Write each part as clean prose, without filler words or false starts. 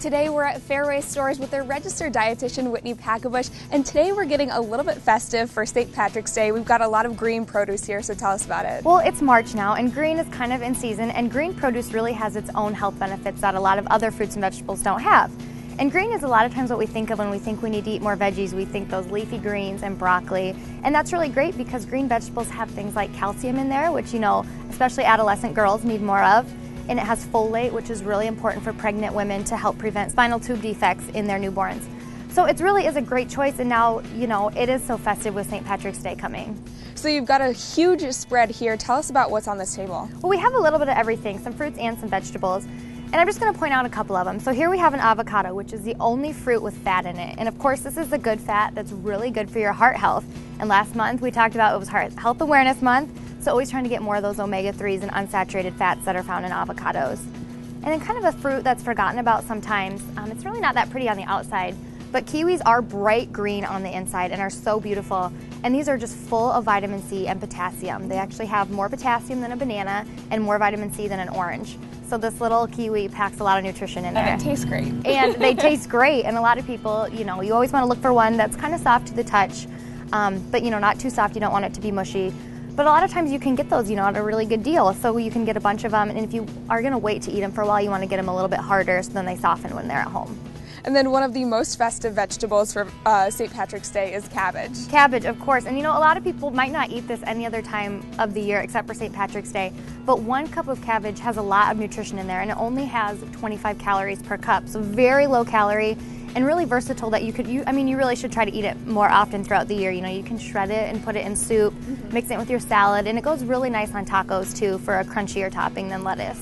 Today we're at Fareway stores with their registered dietitian, Whitney Packebush, and today we're getting a little bit festive for St. Patrick's Day. We've got a lot of green produce here, so tell us about it. Well, it's March now, and green is kind of in season, and green produce really has its own health benefits that a lot of other fruits and vegetables don't have. And green is a lot of times what we think of when we think we need to eat more veggies. We think those leafy greens and broccoli, and that's really great because green vegetables have things like calcium in there, which, you know, especially adolescent girls need more of. And it has folate, which is really important for pregnant women to help prevent spinal tube defects in their newborns. So it really is a great choice, and now, you know, it is so festive with St. Patrick's Day coming. So you've got a huge spread here. Tell us about what's on this table. Well, we have a little bit of everything, some fruits and some vegetables. And I'm just going to point out a couple of them. So here we have an avocado, which is the only fruit with fat in it. And of course, this is the good fat that's really good for your heart health. And last month we talked about it was Heart Health Awareness Month. So always trying to get more of those omega-3s and unsaturated fats that are found in avocados. And then kind of a fruit that's forgotten about sometimes. It's really not that pretty on the outside, but kiwis are bright green on the inside and are so beautiful. And these are just full of vitamin C and potassium. They actually have more potassium than a banana and more vitamin C than an orange. So this little kiwi packs a lot of nutrition in there. And it tastes great. And they taste great. And a lot of people, you know, you always want to look for one that's kind of soft to the touch, but, you know, not too soft. You don't want it to be mushy. But a lot of times you can get those, you know, at a really good deal. So you can get a bunch of them, and if you are going to wait to eat them for a while, you want to get them a little bit harder so then they soften when they're at home. And then one of the most festive vegetables for St. Patrick's Day is cabbage. Cabbage, of course. And you know, a lot of people might not eat this any other time of the year except for St. Patrick's Day, but 1 cup of cabbage has a lot of nutrition in there, and it only has 25 calories per cup, so very low calorie and really versatile that you really should try to eat it more often throughout the year. You know, you can shred it and put it in soup, mix it with your salad, and it goes really nice on tacos too for a crunchier topping than lettuce.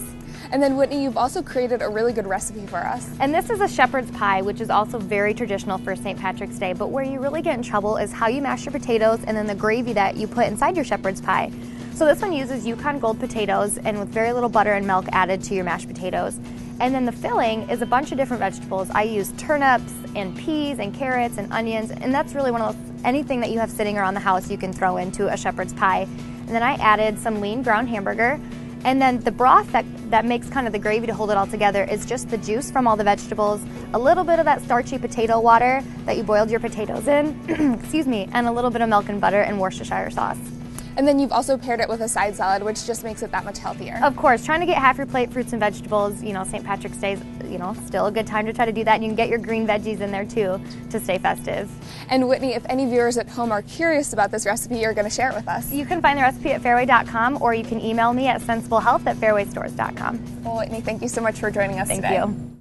And then Whitney, you've also created a really good recipe for us. And this is a shepherd's pie, which is also very traditional for St. Patrick's Day, but where you really get in trouble is how you mash your potatoes and then the gravy that you put inside your shepherd's pie. So this one uses Yukon Gold potatoes and with very little butter and milk added to your mashed potatoes. And then the filling is a bunch of different vegetables. I use turnips and peas and carrots and onions, and that's really one of those, anything that you have sitting around the house you can throw into a shepherd's pie. And then I added some lean ground hamburger, and then the broth that makes kind of the gravy to hold it all together is just the juice from all the vegetables, a little bit of that starchy potato water that you boiled your potatoes in, excuse me, and a little bit of milk and butter and Worcestershire sauce. And then you've also paired it with a side salad, which just makes it that much healthier. Of course, trying to get half your plate fruits and vegetables, you know, St. Patrick's Day is, you know, still a good time to try to do that. And you can get your green veggies in there too to stay festive. And Whitney, if any viewers at home are curious about this recipe, you're going to share it with us. You can find the recipe at Fareway.com, or you can email me at sensiblehealth@farewaystores.com. Well, Whitney, thank you so much for joining us today. Thank you.